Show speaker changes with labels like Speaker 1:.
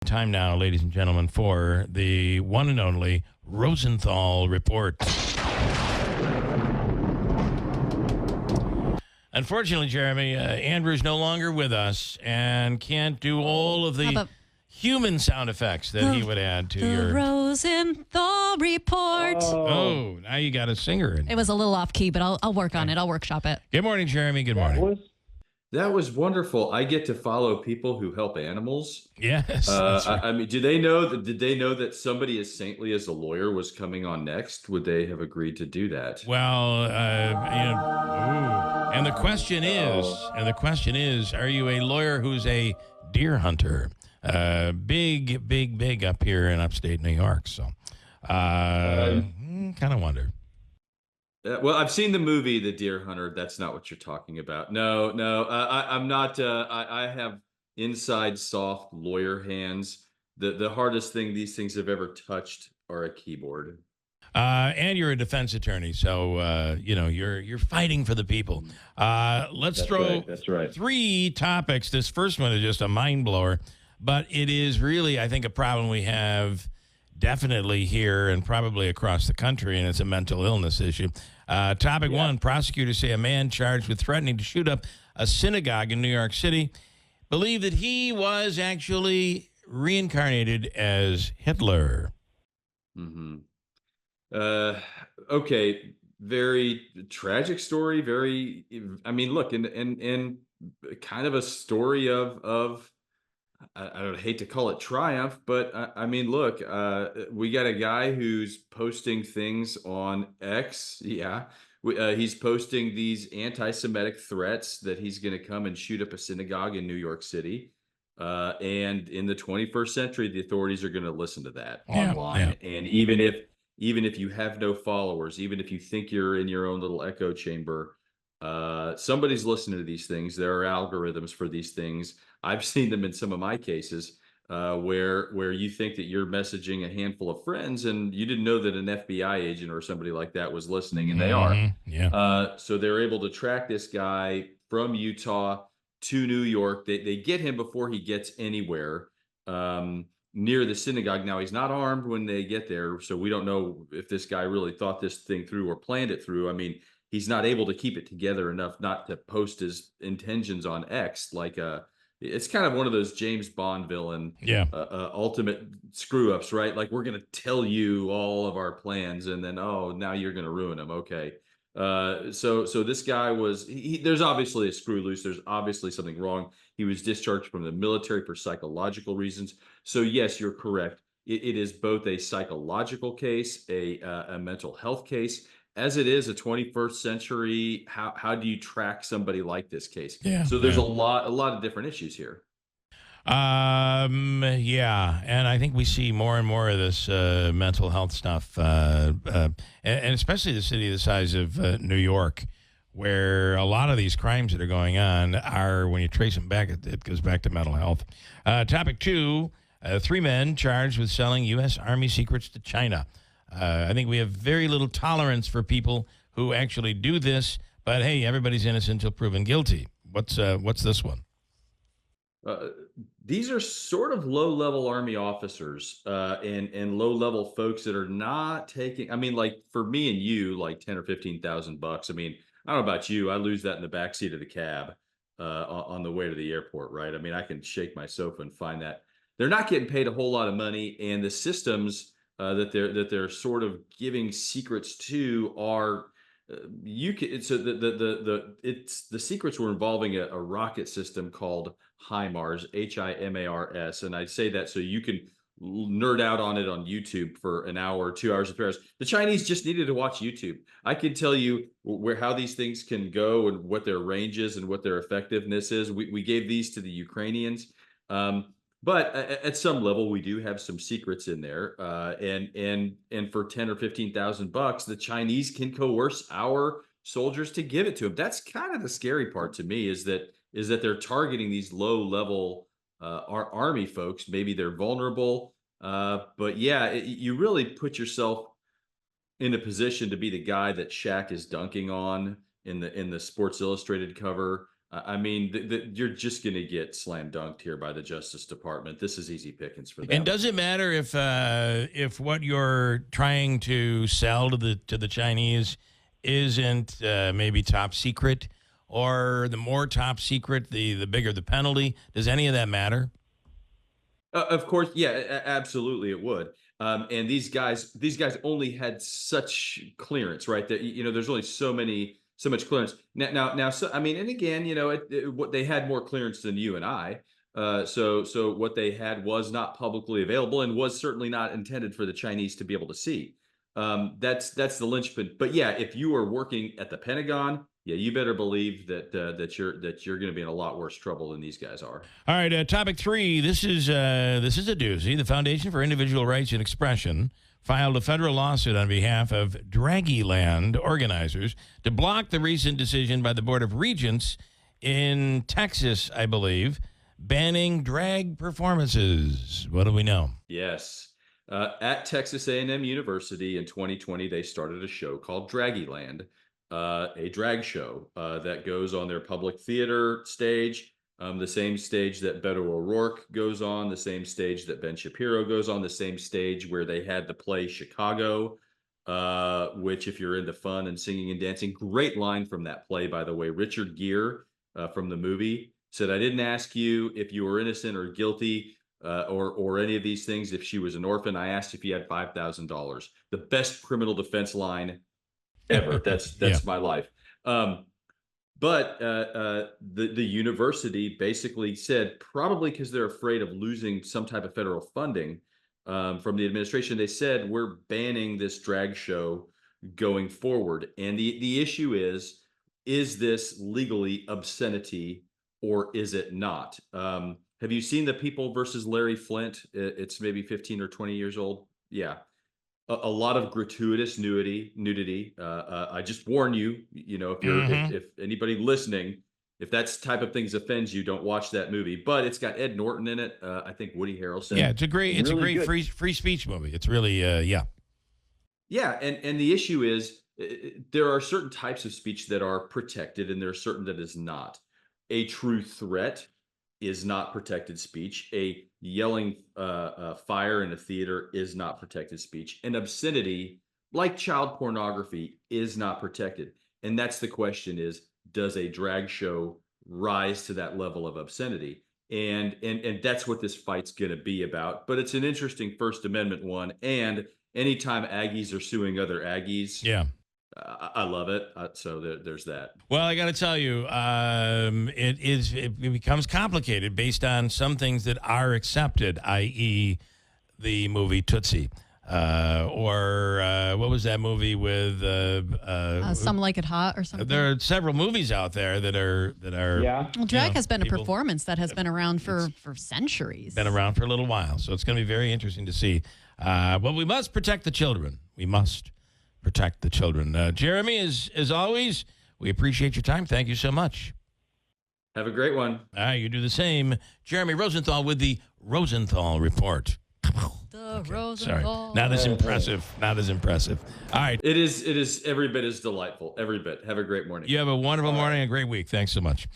Speaker 1: Time now, ladies and gentlemen, for the one and only Rosenthal Report. Unfortunately, Jeremy, Andrew's no longer with us and can't do all of the human sound effects that he would add to your
Speaker 2: Rosenthal Report.
Speaker 1: Oh, now you got a singer.
Speaker 2: It was a little off key, but I'll work on it. I'll workshop it.
Speaker 1: Good morning, Jeremy. Good morning.
Speaker 3: That was wonderful. I get to follow people who help animals.
Speaker 1: Yes. Right.
Speaker 3: I mean, did they know that somebody as saintly as a lawyer was coming on next? Would they have agreed to do that?
Speaker 1: Well, and the question is, are you a lawyer who's a deer hunter? Big up here in upstate New York. So, kind of wonder.
Speaker 3: Well, I've seen the movie The Deer Hunter. That's not what you're talking about. No. I'm not. I have inside soft lawyer hands. The hardest thing these things have ever touched are a keyboard.
Speaker 1: And you're a defense attorney, so you're fighting for the people. That's right. 3 topics. This first one is just a mind blower, but it is really, I think, a problem we have definitely here and probably across the country, and it's a mental illness issue. Topic 1, prosecutors say a man charged with threatening to shoot up a synagogue in New York City believed that he was actually reincarnated as Hitler.
Speaker 3: Mm-hmm. Okay, very tragic story. Very, I mean, look, and kind of a story of I don't hate to call it triumph, but I mean, look, we got a guy who's posting things on X. Yeah, he's posting these anti-Semitic threats that he's going to come and shoot up a synagogue in New York City. And in the 21st century, the authorities are going to listen to that online. Yeah. And even if you have no followers, even if you think you're in your own little echo chamber, somebody's listening to these things. There are algorithms for these things. I've seen them in some of my cases where you think that you're messaging a handful of friends and you didn't know that an FBI agent or somebody like that was listening, and they are. Yeah. So they're able to track this guy from Utah to New York. They get him before he gets anywhere near the synagogue. Now, he's not armed when they get there, so we don't know if this guy really thought this thing through or planned it through. I mean, he's not able to keep it together enough not to post his intentions on X. It's kind of one of those James Bond villain, ultimate screw ups, right? Like, we're going to tell you all of our plans, and then, now you're going to ruin them. Okay. So this guy there's obviously a screw loose. There's obviously something wrong. He was discharged from the military for psychological reasons. So yes, you're correct. It is both a psychological case, a mental health case, as it is a 21st century. How do you track somebody like this case? Yeah. So there's a lot of different issues here.
Speaker 1: And I think we see more and more of this mental health stuff, and especially the city the size of New York, where a lot of these crimes that are going on are, when you trace them back, it goes back to mental health. Topic 2, 3 men charged with selling U.S. Army secrets to China. I think we have very little tolerance for people who actually do this, but hey, everybody's innocent until proven guilty. What's this one?
Speaker 3: These are sort of low-level Army officers and low-level folks that are not taking. I mean, like, for me and you, like $10,000 or $15,000. I mean, I don't know about you. I lose that in the backseat of the cab on the way to the airport, right? I mean, I can shake my sofa and find that they're not getting paid a whole lot of money, and the systems that they're sort of giving secrets to are. The secrets were involving a rocket system called HIMARS, HIMARS, and I say that so you can nerd out on it on YouTube for an hour, 2 hours, or 3 hours. The Chinese just needed to watch YouTube. I can tell you how these things can go and what their range is and what their effectiveness is. We gave these to the Ukrainians. But at some level, we do have some secrets in there, and for $10,000 or $15,000, the Chinese can coerce our soldiers to give it to them. That's kind of the scary part to me, is that they're targeting these low-level Army folks. Maybe they're vulnerable, but yeah, you really put yourself in a position to be the guy that Shaq is dunking on in the Sports Illustrated cover. I mean, you're just going to get slam dunked here by the Justice Department. This is easy pickings for them.
Speaker 1: And does it matter if what you're trying to sell to the Chinese isn't maybe top secret, or the more top secret, the bigger the penalty? Does any of that matter?
Speaker 3: Of course, yeah, absolutely, it would. And these guys only had such clearance, right? That there's only so much clearance. Now. So I mean, and again, what they had more clearance than you and I. So what they had was not publicly available and was certainly not intended for the Chinese to be able to see. That's the linchpin. But yeah, if you are working at the Pentagon, yeah, you better believe that you're going to be in a lot worse trouble than these guys are.
Speaker 1: All right, topic 3. This is a doozy. The Foundation for Individual Rights and Expression filed a federal lawsuit on behalf of Draggieland organizers to block the recent decision by the Board of Regents in Texas, I believe, banning drag performances. What do we know?
Speaker 3: Yes. At Texas A&M University in 2020, they started a show called Draggieland, a drag show that goes on their public theater stage, the same stage that Beto O'Rourke goes on, the same stage that Ben Shapiro goes on, the same stage where they had the play Chicago, which, if you're into fun and singing and dancing, great line from that play, by the way. Richard Gere from the movie said, "I didn't ask you if you were innocent or guilty. Or any of these things. If she was an orphan, I asked if you had $5,000. The best criminal defense line ever. That's
Speaker 1: Yeah.
Speaker 3: my life. But the university basically said, probably because they're afraid of losing some type of federal funding from the administration, they said, we're banning this drag show going forward. And the issue is this legally obscenity or is it not? Have you seen the People versus Larry Flint? It's maybe 15 or 20 years old. Yeah. A lot of gratuitous nudity. I just warn you, if anybody listening, if that type of things offends you, don't watch that movie. But it's got Ed Norton in it. I think Woody Harrelson.
Speaker 1: Yeah, it's a great free speech movie. It's really yeah.
Speaker 3: Yeah, and the issue is there are certain types of speech that are protected, and there are certain that is not. A true threat is not protected speech. A yelling fire in a theater is not protected speech. And obscenity, like child pornography, is not protected. And that's the question: is does a drag show rise to that level of obscenity? And that's what this fight's going to be about. But it's an interesting First Amendment one. And anytime Aggies are suing other Aggies,
Speaker 1: Yeah.
Speaker 3: I love it. So there's that.
Speaker 1: Well, I got to tell you, it becomes complicated based on some things that are accepted, i.e., the movie Tootsie, or what was that movie with
Speaker 2: Some Like It Hot or something.
Speaker 1: There are several movies out there that are
Speaker 4: Yeah.
Speaker 2: Well, drag has been a
Speaker 1: people-
Speaker 2: performance that has been around for centuries.
Speaker 1: been around for a little while, so it's going to be very interesting to see. But we must protect the children. We must protect the children. Jeremy, as always, we appreciate your time. Thank you so much.
Speaker 3: Have a great one.
Speaker 1: You do the same. Jeremy Rosenthal with the Rosenthal Report.
Speaker 2: The
Speaker 1: Sorry,
Speaker 2: Rosenthal.
Speaker 1: not as impressive. Not as impressive. All right.
Speaker 3: It is every bit as delightful. Every bit. Have a great morning.
Speaker 1: You have a wonderful morning, a great week. Thanks so much.